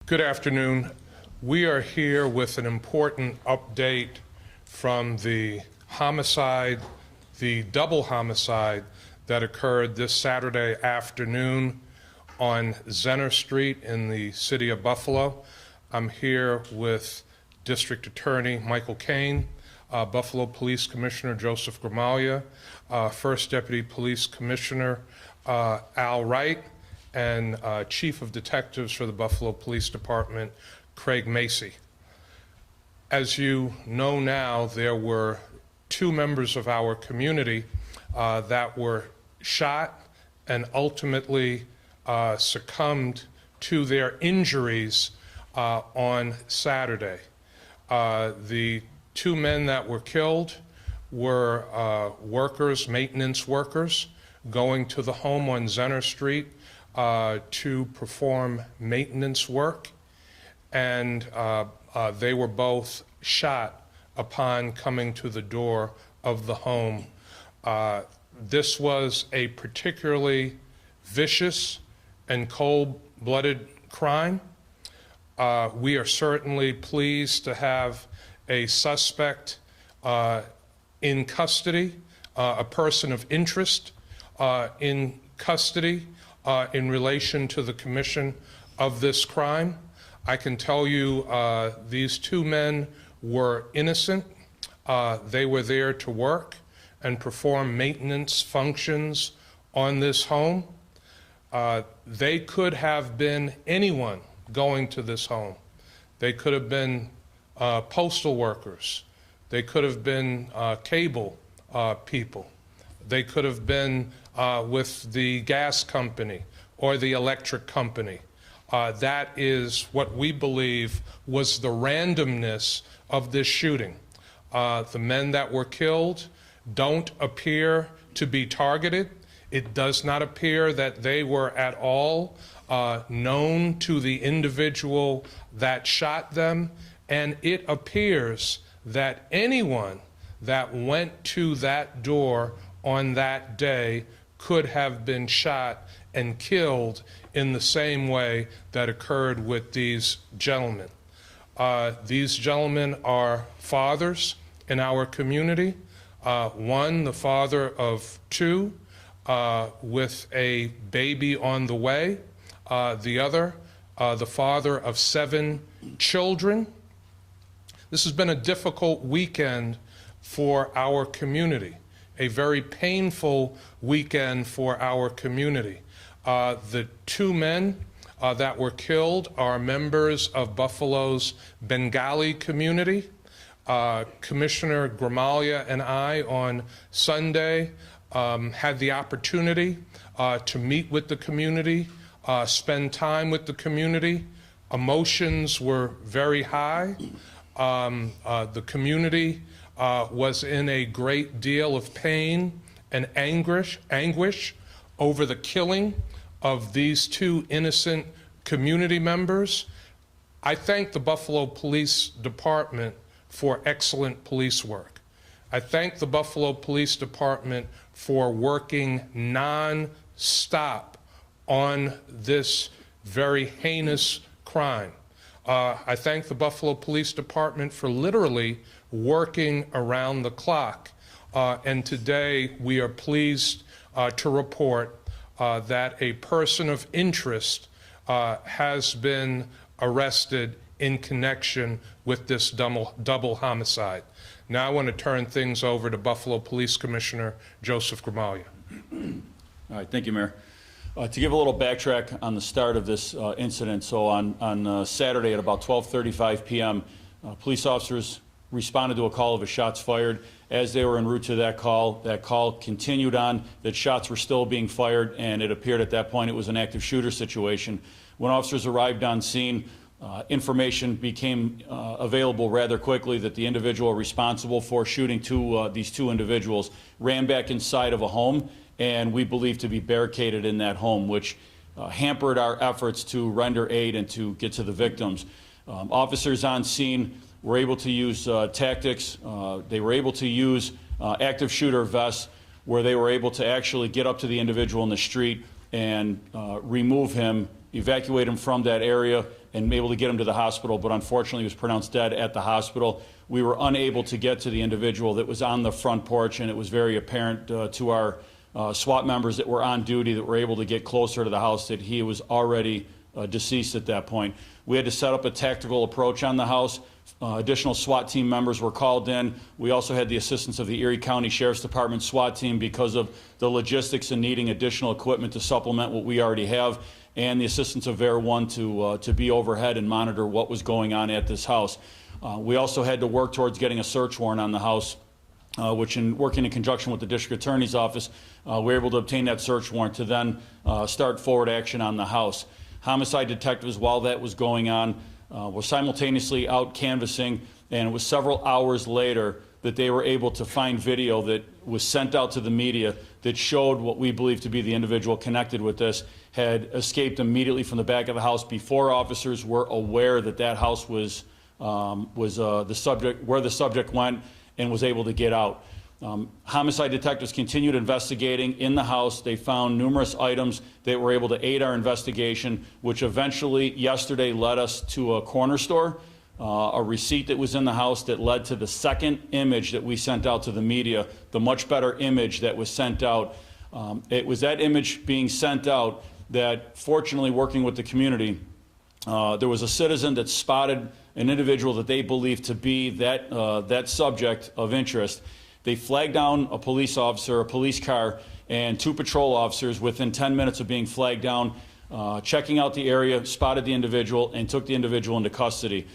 Good afternoon. We are here with an important update from the homicide, the double homicide that occurred this Saturday afternoon on Zenner Street in the city of Buffalo. I'm here with District Attorney Michael Kane, Buffalo Police Commissioner Joseph Gramaglia, First Deputy Police Commissioner Al Wright, and Chief of Detectives for the Buffalo Police Department, Craig Macy. As you know now, there were two members of our community that were shot and ultimately succumbed to their injuries on Saturday. The two men that were killed were maintenance workers, going to the home on Zenner Street to perform maintenance work, and they were both shot upon coming to the door of the home. This was a particularly vicious and cold-blooded crime. We are certainly pleased to have a suspect in custody, a person of interest in custody in relation to the commission of this crime. I can tell you these two men were innocent. They were there to work and perform maintenance functions on this home. They could have been anyone going to this home. They could have been postal workers. They could have been cable people. They could have been with the gas company or the electric company. That is what we believe was the randomness of this shooting. The men that were killed don't appear to be targeted. It does not appear that they were at all known to the individual that shot them, and it appears that anyone that went to that door on that day could have been shot and killed in the same way that occurred with these gentlemen. These gentlemen are fathers in our community. One, the father of two, with a baby on the way. The other, the father of 7 children. This has been a difficult weekend for our community, a very painful weekend for our community. The two men that were killed are members of Buffalo's Bengali community. Commissioner Gramaglia and I on Sunday had the opportunity to meet with the community, spend time with the community. Emotions were very high. The community was in a great deal of pain and anguish over the killing of these two innocent community members. I thank the Buffalo Police Department for excellent police work. I thank the Buffalo Police Department for working non-stop on this very heinous crime. I thank the Buffalo Police Department for literally working around the clock. And today we are pleased to report that a person of interest has been arrested in connection with this double homicide. Now I want to turn things over to Buffalo Police Commissioner Joseph Gramaglia. All right, thank you, Mayor. To give a little backtrack on the start of this incident, so on Saturday at about 12:35 p.m., police officers responded to a call of a shots fired. As they were en route to that call continued on, that shots were still being fired, and it appeared at that point it was an active shooter situation. When officers arrived on scene, information became available rather quickly that the individual responsible for shooting these two individuals ran back inside of a home, and we believe to be barricaded in that home, which hampered our efforts to render aid and to get to the victims. Officers on scene were able to use tactics. They were able to use active shooter vests, where they were able to actually get up to the individual in the street and remove him, evacuate him from that area, and able to get him to the hospital, but unfortunately he was pronounced dead at the hospital. We were unable to get to the individual that was on the front porch, and it was very apparent to our SWAT members that were on duty that were able to get closer to the house that he was already deceased at that point. We had to set up a tactical approach on the house. Additional SWAT team members were called in. We also had the assistance of the Erie County Sheriff's Department SWAT team because of the logistics and needing additional equipment to supplement what we already have, and the assistance of Air One to be overhead and monitor what was going on at this house. We also had to work towards getting a search warrant on the house, which, in working in conjunction with the District Attorney's Office, we were able to obtain that search warrant to then start forward action on the house. Homicide detectives, while that was going on, were simultaneously out canvassing, and it was several hours later that they were able to find video that was sent out to the media that showed what we believe to be the individual connected with this had escaped immediately from the back of the house before officers were aware that that house was the subject, where the subject went, and was able to get out. Homicide detectives continued investigating in the house. They found numerous items that were able to aid our investigation, which eventually yesterday led us to a corner store, a receipt that was in the house that led to the second image that we sent out to the media, the much better image that was sent out. It was that image being sent out that, fortunately, working with the community, there was a citizen that spotted an individual that they believed to be that subject of interest. They flagged down a police officer, a police car, and 2 patrol officers within 10 minutes of being flagged down, checking out the area, spotted the individual, and took the individual into custody.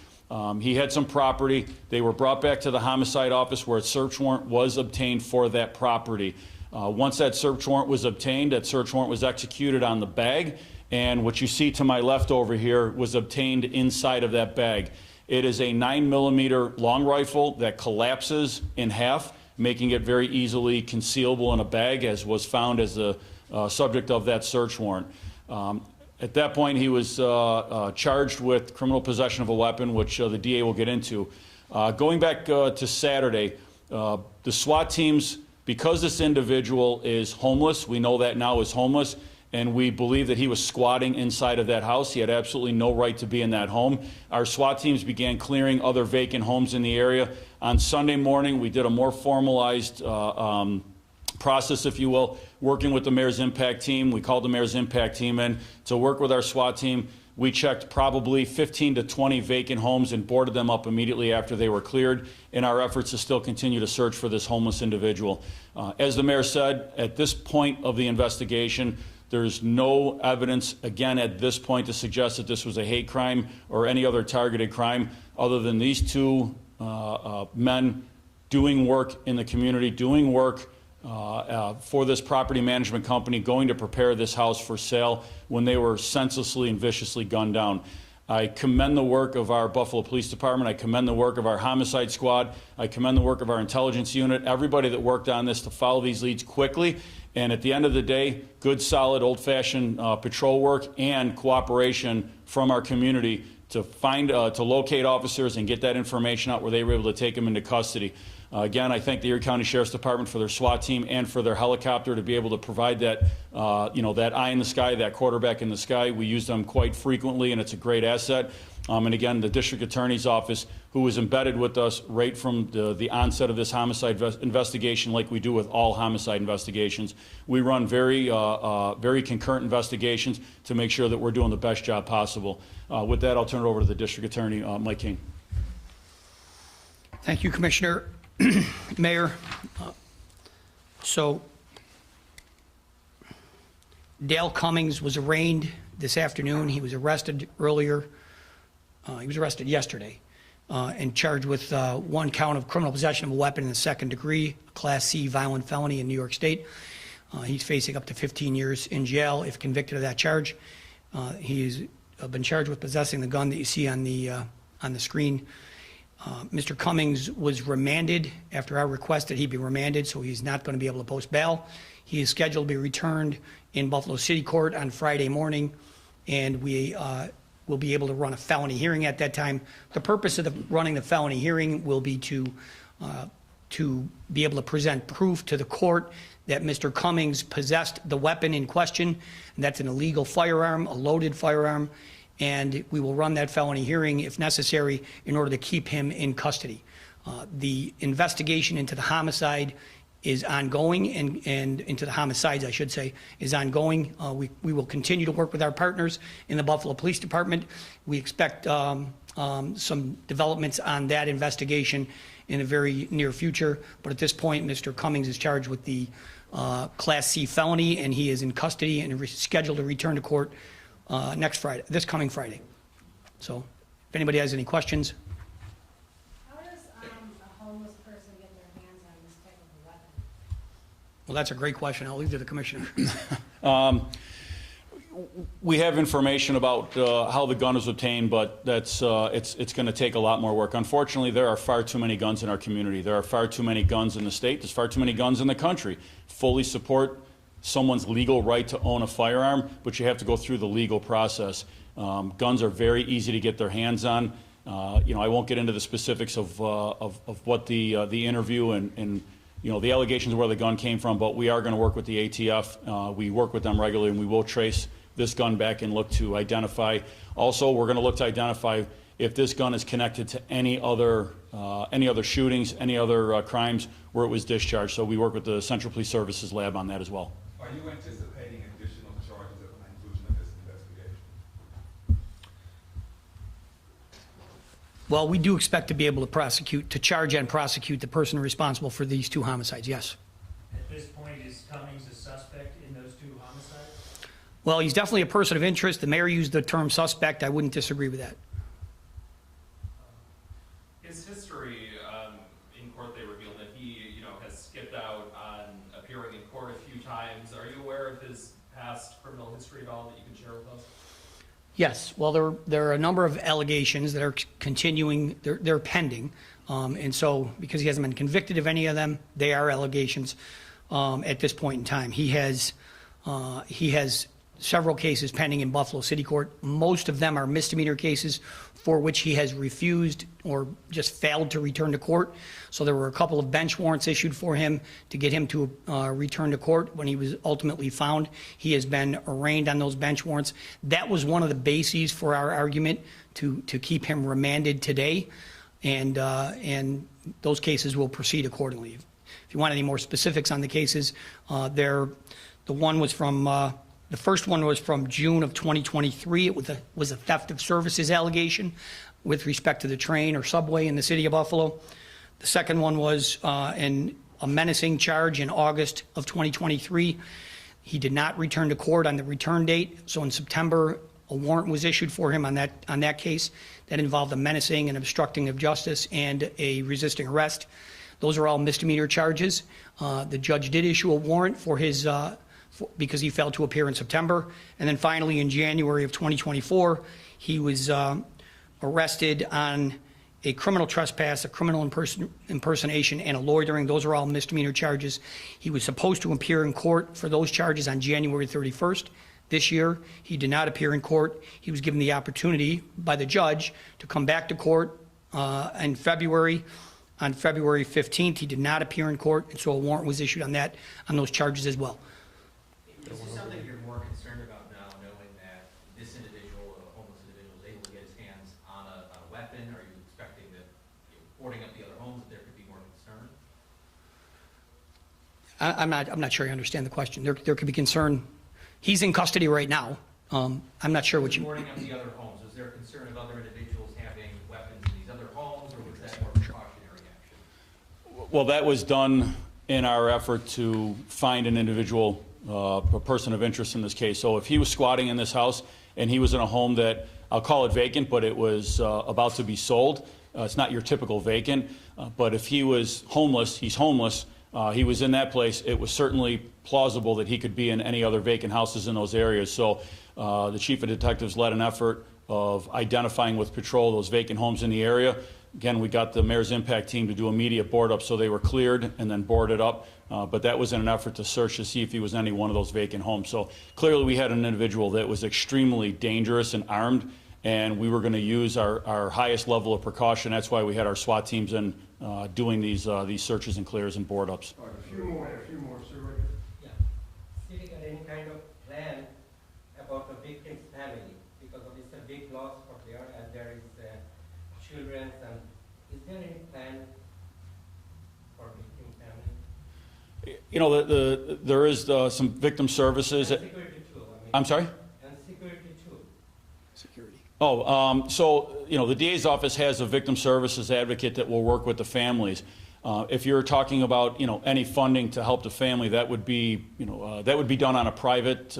He had some property. They were brought back to the homicide office where a search warrant was obtained for that property. Once that search warrant was obtained, that search warrant was executed on the bag, and what you see to my left over here was obtained inside of that bag. It is a 9mm long rifle that collapses in half, making it very easily concealable in a bag, as was found as the subject of that search warrant. At that point, he was charged with criminal possession of a weapon, which the DA will get into. Going back to Saturday, the SWAT teams, because this individual is homeless, we know that now is homeless, and we believe that he was squatting inside of that house. He had absolutely no right to be in that home. Our SWAT teams began clearing other vacant homes in the area. On Sunday morning, we did a more formalized process, if you will, working with the Mayor's Impact Team. We called the Mayor's Impact Team in to work with our SWAT team. We checked probably 15 to 20 vacant homes and boarded them up immediately after they were cleared in our efforts to still continue to search for this homeless individual. As the Mayor said, at this point of the investigation, there's no evidence, again, at this point to suggest that this was a hate crime or any other targeted crime other than these 2 men doing work in the community, doing work for this property management company, going to prepare this house for sale when they were senselessly and viciously gunned down. I commend the work of our Buffalo Police Department. I commend the work of our homicide squad. I commend the work of our intelligence unit, everybody that worked on this to follow these leads quickly. And at the end of the day, good, solid, old-fashioned patrol work and cooperation from our community to find, to locate officers and get that information out where they were able to take them into custody. Again, I thank the Erie County Sheriff's Department for their SWAT team and for their helicopter to be able to provide that, that eye in the sky, that quarterback in the sky. We use them quite frequently, and it's a great asset. And again, the District Attorney's Office, who was embedded with us right from the onset of this homicide investigation, like we do with all homicide investigations. We run very concurrent investigations to make sure that we're doing the best job possible. With that, I'll turn it over to the District Attorney, Mike Kane. Thank you, Commissioner. Mayor, so Dale Cummings was arraigned this afternoon. He was arrested earlier. He was arrested yesterday and charged with 1 count of criminal possession of a weapon in the 2nd degree, Class C violent felony in New York State. He's facing up to 15 years in jail if convicted of that charge. He's been charged with possessing the gun that you see on the screen. Mr. Cummings was remanded after our request that he be remanded, so he's not going to be able to post bail. He is scheduled to be returned in Buffalo City Court on Friday morning, and we will be able to run a felony hearing at that time. The purpose of running the felony hearing will be to be able to present proof to the court that Mr. Cummings possessed the weapon in question, and that's an illegal firearm, a loaded firearm, and we will run that felony hearing if necessary in order to keep him in custody. The investigation into the homicide is ongoing, and into the homicides, I should say, is ongoing. We will continue to work with our partners in the Buffalo Police Department. We expect some developments on that investigation in the very near future. But at this point, Mr. Cummings is charged with the Class C felony, and he is in custody and scheduled to return to court this coming Friday. So if anybody has any questions. How does a homeless person get their hands on this type of a weapon? Well, that's a great question. I'll leave to the commissioner. We have information about how the gun was obtained, but that's it's going to take a lot more work. Unfortunately, there are far too many guns in our community. There are far too many guns in the state. There's far too many guns in the country. Fully support someone's legal right to own a firearm, but you have to go through the legal process. Guns are very easy to get their hands on. I won't get into the specifics of what the interview and the allegations of where the gun came from, but we are going to work with the ATF. We work with them regularly, and we will trace this gun back and look to identify. Also, we're going to look to identify if this gun is connected to any other shootings, any other crimes where it was discharged. So we work with the Central Police Services Lab on that as well. Are you anticipating additional charges at the conclusion of this investigation? Well, we do expect to be able to charge and prosecute the person responsible for these two homicides, yes. At this point, is Cummings a suspect in those two homicides? Well, he's definitely a person of interest. The mayor used the term suspect. I wouldn't disagree with that. His history in court, they revealed that he, has skipped out on appearing in court a few times. Are you aware of his past criminal history at all that you can share with us? Yes. Well, there are a number of allegations that are continuing. They're pending. And so because he hasn't been convicted of any of them, they are allegations at this point in time. He has several cases pending in Buffalo City Court. Most of them are misdemeanor cases for which he has refused or just failed to return to court. So there were a couple of bench warrants issued for him to get him to return to court. When he was ultimately found, he has been arraigned on those bench warrants. That was one of the bases for our argument to keep him remanded today, and those cases will proceed accordingly. If you want any more specifics on the cases, the first one was from June of 2023. It was a theft of services allegation with respect to the train or subway in the city of Buffalo. The second one was a menacing charge in August of 2023. He did not return to court on the return date, so in September, a warrant was issued for him on that case that involved a menacing and obstructing of justice and a resisting arrest. Those are all misdemeanor charges. The judge did issue a warrant for his because he failed to appear in September. And then finally, in January of 2024, he was arrested on a criminal trespass, a criminal impersonation, and a loitering. Those are all misdemeanor charges. He was supposed to appear in court for those charges on January 31st. This year, he did not appear in court. He was given the opportunity by the judge to come back to court in February. On February 15th, he did not appear in court, and so a warrant was issued on those charges as well. Is this something you're more concerned about now, knowing that this individual, a homeless individual, is able to get his hands on a weapon? Are you expecting that, boarding up the other homes, that there could be more concern? I'm not sure I understand the question. There could be concern. He's in custody right now. I'm not sure what you. Boarding up the other homes, is there concern of other individuals having weapons in these other homes, or was that more precautionary action? Well, that was done in our effort to find an individual, a person of interest in this case. So if he was squatting in this house and he was in a home that, I'll call it vacant, but it was about to be sold, it's not your typical vacant, but if he was homeless, he's homeless, he was in that place, it was certainly plausible that he could be in any other vacant houses in those areas. So the chief of detectives led an effort of identifying with patrol those vacant homes in the area. Again, we got the mayor's impact team to do immediate board up, so they were cleared and then boarded up. But that was in an effort to search to see if he was in any one of those vacant homes. So clearly we had an individual that was extremely dangerous and armed, and we were going to use our highest level of precaution. That's why we had our SWAT teams in doing these searches and clears and board ups. A few more, sir. Yeah. City got any kind of plan about the victim's family, because it's a big children, and is there any plan for victim family? You know, there is some victim services. And security too, I mean. I'm sorry? And security too. Security. Oh, so, you know, the DA's office has a victim services advocate that will work with the families. If you're talking about, you know, any funding to help the family, that would be, you know, that would be done on a private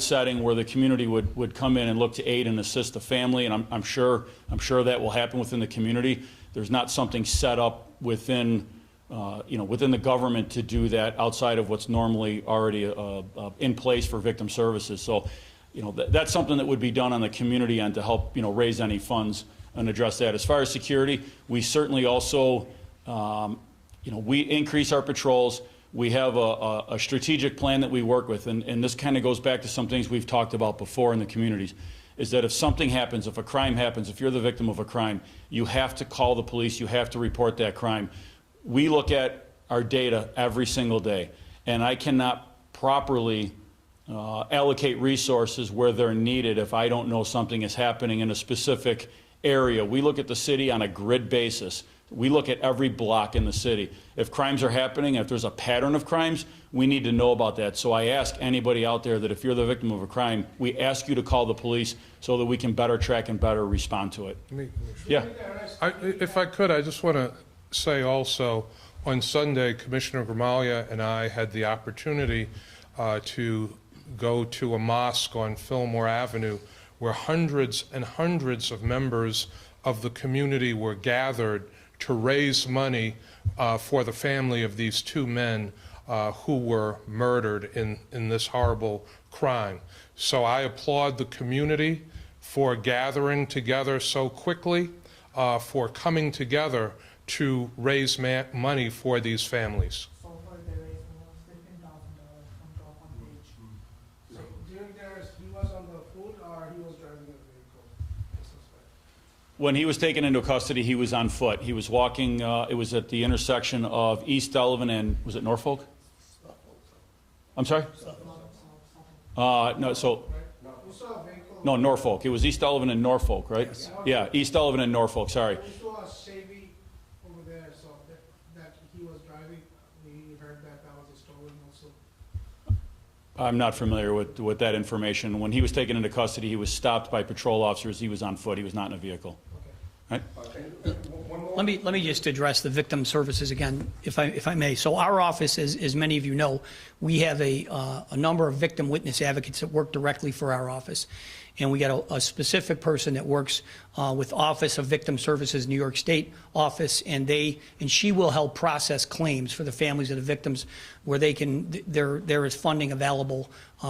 setting where the community would come in and look to aid and assist the family, and I'm sure that will happen within the community. There's not something set up within, you know, within the government to do that outside of what's normally already in place for victim services. So, you know, that's something that would be done on the community end to help, you know, raise any funds and address that. As far as security, we certainly also, you know, we increase our patrols. We have a strategic plan that we work with, and this kind of goes back to some things we've talked about before in the communities, is that if something happens, if a crime happens, if you're the victim of a crime, you have to call the police, you have to report that crime. We look at our data every single day, and I cannot properly allocate resources where they're needed if I don't know something is happening in a specific area. We look at the city on a grid basis. We look at every block in the city. If crimes are happening, if there's a pattern of crimes, we need to know about that. So I ask anybody out there that if you're the victim of a crime, we ask you to call the police so that we can better track and better respond to it. Yeah. If I could, I just want to say also, on Sunday, Commissioner Gramaglia and I had the opportunity to go to a mosque on Fillmore Avenue where hundreds and hundreds of members of the community were gathered to raise money for the family of these two men who were murdered in this horrible crime. So I applaud the community for gathering together so quickly, for coming together to raise money for these families. So far they raised almost $15,000 from top on page. So during the arrest, he was on the foot or he was driving a vehicle, the suspect? When he was taken into custody, he was on foot. He was walking, it was at the intersection of East Delavan and, was it Norfolk? I'm sorry? No, so, You saw a vehicle? no, Norfolk. It was East Delavan and Norfolk, right? Yeah, East Delavan and Norfolk, sorry. We saw a Chevy over there, so that he was driving. We heard that was stolen also. I'm not familiar with that information. When he was taken into custody, he was stopped by patrol officers. He was on foot. He was not in a vehicle. Right? Let me just address the victim services again, if I may. So our office, as many of you know, we have a number of victim witness advocates that work directly for our office. And we got a specific person that works with Office of Victim Services, New York State office, and she will help process claims for the families of the victims, where there is funding available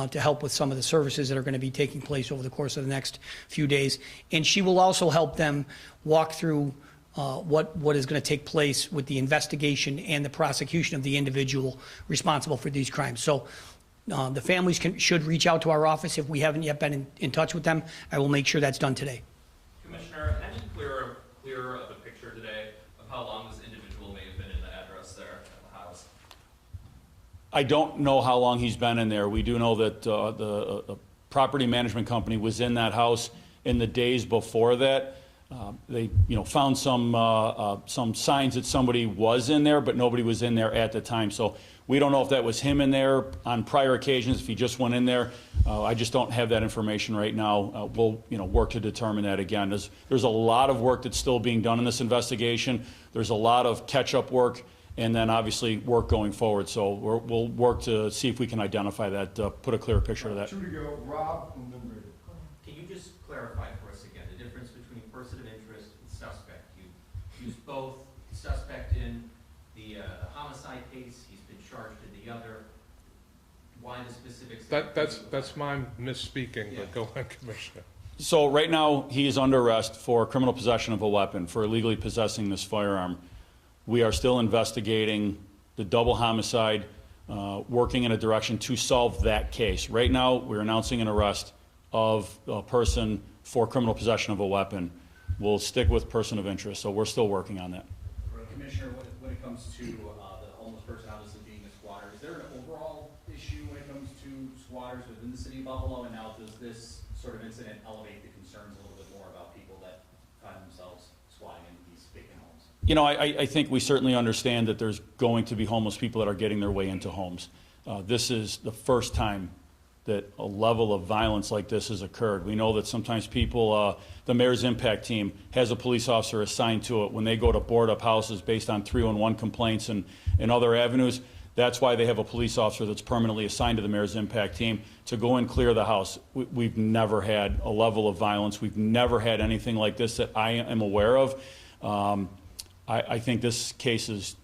to help with some of the services that are going to be taking place over the course of the next few days. And she will also help them walk through what is going to take place with the investigation and the prosecution of the individual responsible for these crimes. So the families should reach out to our office if we haven't yet been in touch with them. I will make sure that's done today. Commissioner, any clearer of a picture today of how long this individual may have been in the address there at the house? I don't know how long he's been in there. We do know that the property management company was in that house in the days before that. They, found some signs that somebody was in there, but nobody was in there at the time. So we don't know if that was him in there on prior occasions, if he just went in there. I just don't have that information right now. We'll, work to determine that again. There's a lot of work that's still being done in this investigation. There's a lot of catch-up work, and then obviously work going forward. So we'll work to see if we can identify that, put a clearer picture of that. Two to go, Rob, and then Brady. Can you just clarify for us again the difference between person of interest and suspect? You use both suspect in the homicide case, he's been charged in the other. Why the specifics? That's my misspeaking, but go on, Commissioner. So right now, he is under arrest for criminal possession of a weapon, for illegally possessing this firearm. We are still investigating the double homicide, working in a direction to solve that case. Right now, we're announcing an arrest of a person for criminal possession of a weapon. We'll stick with person of interest, so we're still working on that. Commissioner, when it comes to the homeless person obviously being a squatter, is there an overall issue when it comes to squatters within the city of Buffalo? And now does this sort of incident elevate the concerns a little bit more about people that find You know, I think we certainly understand that there's going to be homeless people that are getting their way into homes. This is the first time that a level of violence like this has occurred. We know that sometimes people, the mayor's impact team has a police officer assigned to it when they go to board up houses based on 311 complaints and other avenues. That's why they have a police officer that's permanently assigned to the mayor's impact team to go and clear the house. We've never had a level of violence. We've never had anything like this that I am aware of. I think this case is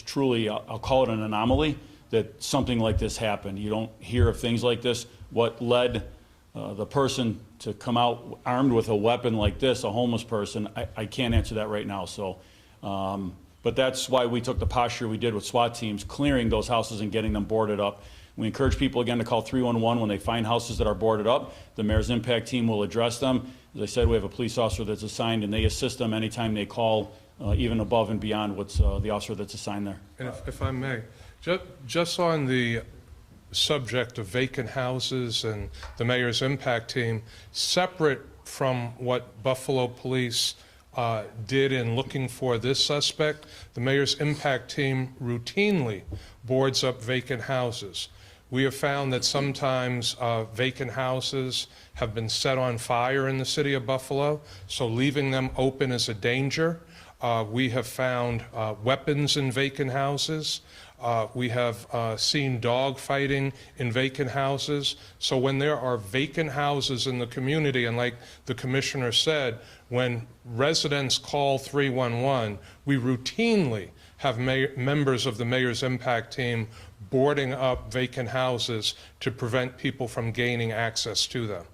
truly, I'll call it an anomaly, that something like this happened. You don't hear of things like this. What led the person to come out armed with a weapon like this, a homeless person, I can't answer that right now. So, but that's why we took the posture we did with SWAT teams, clearing those houses and getting them boarded up. We encourage people again to call 311 when they find houses that are boarded up. The mayor's impact team will address them. As I said, we have a police officer that's assigned, and they assist them anytime they call, even above and beyond what's the officer that's assigned there. And if I may, just on the subject of vacant houses and the mayor's impact team, separate from what Buffalo Police did in looking for this suspect, the mayor's impact team routinely boards up vacant houses. We have found that sometimes vacant houses have been set on fire in the city of Buffalo, so leaving them open is a danger. We have found weapons in vacant houses. We have seen dog fighting in vacant houses. So when there are vacant houses in the community, and like the commissioner said, when residents call 311, we routinely have members of the mayor's impact team boarding up vacant houses to prevent people from gaining access to them.